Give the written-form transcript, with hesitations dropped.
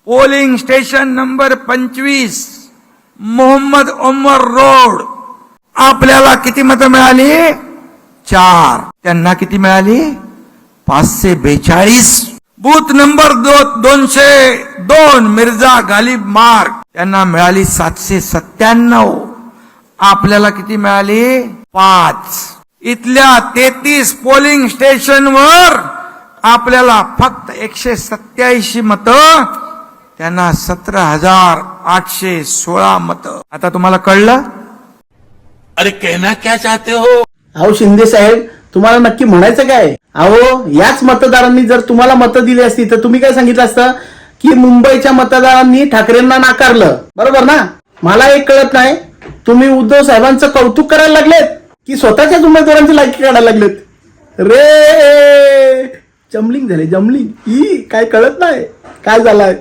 Polling station number 25 Mohammad Umar road आपल्याला किती मतं मिळाली? 4. त्यांना किती मिळाली? 542. बूथ नंबर 202 मिर्झा गालिब मार्ग त्यांना मिळाली 797. आपल्याला किती मिळाली? 5. इथल्या 33 पोलिंग स्टेशनवर आपल्याला फक्त 187 मतं, त्यांना 17,816 मतं. आता तुम्हाला कळलं? अरे कहना क्या चाहते हो? अहो शिंदे साहेब, तुम्हाला नक्की म्हणायचं काय? अहो याच मतदारांनी जर तुम्हाला मतं दिली असती तर तुम्ही काय सांगितलं असतं की मुंबईच्या मतदारांनी ठाकरेंना नाकारलं, बरोबर ना? मला एक कळत नाही, तुम्ही उद्धव साहेबांचं कौतुक करायला लागलेत की स्वतःच्याच उमेदवारांची लायकी काढायला लागलेत? रे जमलिंग झाले, जमलिंग. काय कळत नाही काय झालंय.